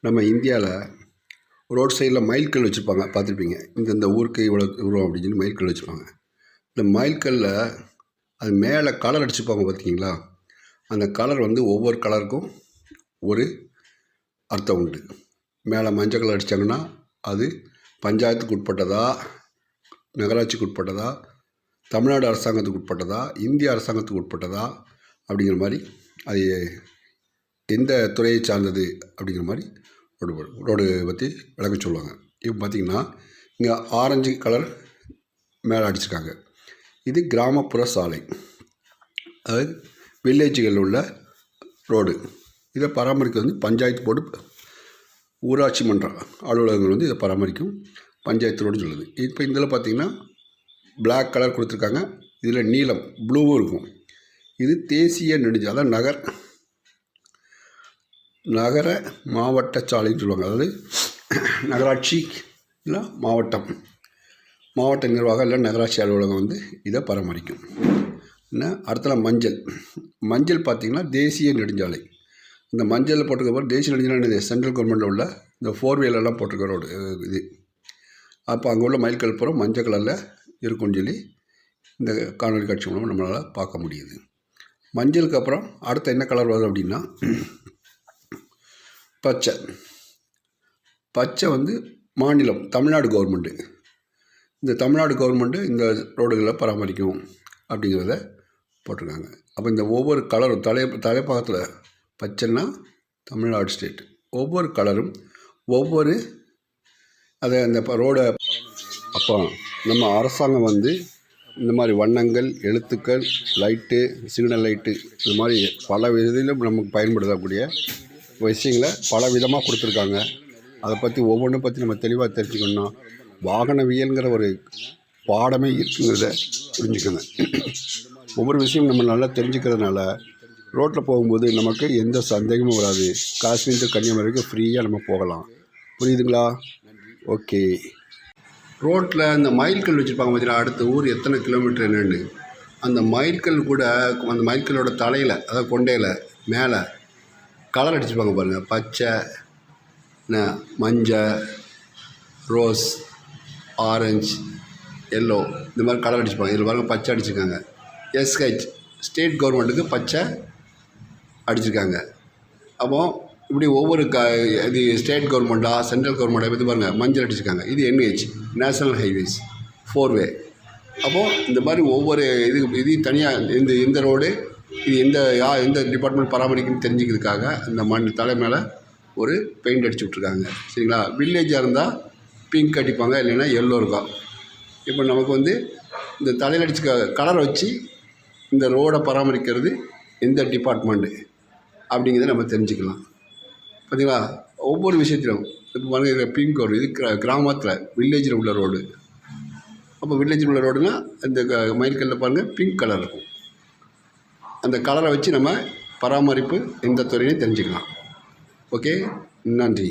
நம்ம இந்தியாவில் ரோட் சைடில் மைல்கல் வச்சுருப்பாங்க, பார்த்துருப்பீங்க. இந்த ஊருக்கு இவ்வளோ தூரம் அப்படின்னு சொல்லி மைல்கல் வச்சுருப்பாங்க. இந்த மைல்கல்லில் அது மேலே கலர் அடிச்சுப்பாங்க பார்த்தீங்களா? அந்த கலர் வந்து ஒவ்வொரு கலருக்கும் ஒரு அர்த்தம் உண்டு. மேலே மஞ்சள் கலர் அடித்தாங்கன்னா அது பஞ்சாயத்துக்கு உட்பட்டதா, நகராட்சிக்கு உட்பட்டதா, தமிழ்நாடு அரசாங்கத்துக்கு உட்பட்டதா, இந்திய அரசாங்கத்துக்கு உட்பட்டதா அப்படிங்கிற மாதிரி அது எந்த துறையை சார்ந்தது அப்படிங்கிற மாதிரி ரோடு பற்றி விளக்க சொல்லுவாங்க. இப்போ பார்த்திங்கன்னா இங்கே ஆரஞ்சு கலர் மேலே அடிச்சிருக்காங்க. இது கிராமப்புற சாலை, அதாவது வில்லேஜுகளில் உள்ள ரோடு. இதை பராமரிக்க வந்து பஞ்சாயத்து போர்டு, ஊராட்சி மன்ற அலுவலகங்கள் வந்து இதை பராமரிக்கும். பஞ்சாயத்து ரோடு சொல்லுது. இப்போ இதில் பார்த்திங்கன்னா பிளாக் கலர் கொடுத்துருக்காங்க. இதில் நீலம் ப்ளூவும் இருக்கும். இது தேசிய நெடுஞ்சாலை, அதாவது நகர மாவட்ட சாலைன்னு சொல்லுவாங்க. அதாவது நகராட்சி இல்லை மாவட்ட நிர்வாகம் இல்லை நகராட்சி அலுவலகம் வந்து இதை பராமரிக்கும். அடுத்தல மஞ்சள் பார்த்திங்கன்னா தேசிய நெடுஞ்சாலை. இந்த மஞ்சளில் போட்டிருக்க தேசிய நெடுஞ்சாலை சென்ட்ரல் கவர்மெண்ட்டில் உள்ள இந்த 4-வேலெல்லாம் போட்டிருக்க ரோடு இது. அப்போ அங்கே உள்ள மைல்கல் புறம் மஞ்சள் கலரில் இருக்குன்னு சொல்லி இந்த காணொலி காட்சி மூலம் நம்மளால் பார்க்க முடியுது. மஞ்சளுக்கு அப்புறம் அடுத்த என்ன கலர் வருது அப்படின்னா பச்சை வந்து மாநிலம் தமிழ்நாடு கவர்மெண்ட்டு. இந்த தமிழ்நாடு கவர்மெண்ட்டு இந்த ரோடுகளை பராமரிக்கும் அப்படிங்கிறத போட்டிருக்காங்க. அப்போ இந்த ஒவ்வொரு கலரும் தலைப்பாகத்தில் பச்சைன்னா தமிழ்நாடு ஸ்டேட், ஒவ்வொரு கலரும் ஒவ்வொரு அதை அந்த ரோடை. அப்போ நம்ம அரசாங்கம் வந்து இந்த மாதிரி வண்ணங்கள், எழுத்துக்கள், லைட்டு, சிக்னல் லைட்டு, இந்த மாதிரி பல விதத்திலும் நமக்கு பயன்படுத்தக்கூடிய விஷயங்களை பல விதமாக கொடுத்துருக்காங்க. அதை பற்றி ஒவ்வொன்றை பற்றி நம்ம தெளிவாக தெரிஞ்சுக்கணும்னா வாகனவியல்ங்கிற ஒரு பாடமே இருக்குங்கிறத புரிஞ்சுக்கணும். ஒவ்வொரு விஷயம் நம்ம நல்லா தெரிஞ்சுக்கிறதுனால ரோட்டில் போகும்போது நமக்கு எந்த சந்தேகமும் வராது. காஷ்மீர் டு கன்னியாகுமரி வரைக்கும் ஃப்ரீயாக நம்ம போகலாம். புரியுதுங்களா? ஓகே. ரோட்டில் அந்த மைல்கல் வச்சுருப்பாங்க பார்த்தீங்கன்னா, அடுத்த ஊர் எத்தனை கிலோமீட்டர் என்னென்னு. அந்த மைல்கல் கூட அந்த மைல்கல்லோட தலையில், அதாவது கொண்டையில் மேலே கலர் அடிச்சுப்பாங்க பாருங்கள். பச்சை, மஞ்சள், ரோஸ், ஆரஞ்சு, எல்லோ, இந்த மாதிரி கலர் அடிச்சுப்பாங்க. இதில் பாருங்கள் பச்சை அடிச்சிருக்காங்க. SH ஸ்டேட் கவர்மெண்ட்டுக்கு பச்சை அடிச்சிருக்காங்க. அப்போ இப்படி ஒவ்வொரு இது ஸ்டேட் கவர்மெண்ட்டா சென்ட்ரல் கவர்மெண்ட்டை பற்றி பாருங்கள் மஞ்சள் அடிச்சிருக்காங்க. இது NH நேஷ்னல் ஹைவேஸ் 4-வே. அப்போது இந்த மாதிரி ஒவ்வொரு இது தனியாக இந்த ரோடு இது எந்த டிபார்ட்மெண்ட் பராமரிக்குன்னு தெரிஞ்சுக்கிறதுக்காக இந்த தலை மேலே ஒரு பெயிண்ட் அடிச்சு விட்ருக்காங்க. சரிங்களா? வில்லேஜாக இருந்தால் பிங்க் அடிப்பாங்க, இல்லைன்னா எல்லோ இருக்கும். இப்போ நமக்கு வந்து இந்த தலையில் அடிச்ச கலரை வச்சு இந்த ரோடை பராமரிக்கிறது எந்த டிபார்ட்மெண்ட்டு அப்படிங்கிறத நம்ம தெரிஞ்சுக்கலாம். பார்த்தீங்களா? ஒவ்வொரு விஷயத்திலும் இப்போ பாருங்கள், இதில் பிங்க் ரோடு, இது கிராமத்தில் வில்லேஜில் உள்ள ரோடு. அப்போ வில்லேஜில் உள்ள ரோடுனா இந்த மைல்கல்லில் பாருங்கள் பிங்க் கலர் இருக்கும். அந்த கலரை வச்சு நம்ம பராமரிப்பு எந்த துறையும் தெரிஞ்சுக்கலாம். ஓகே, நன்றி.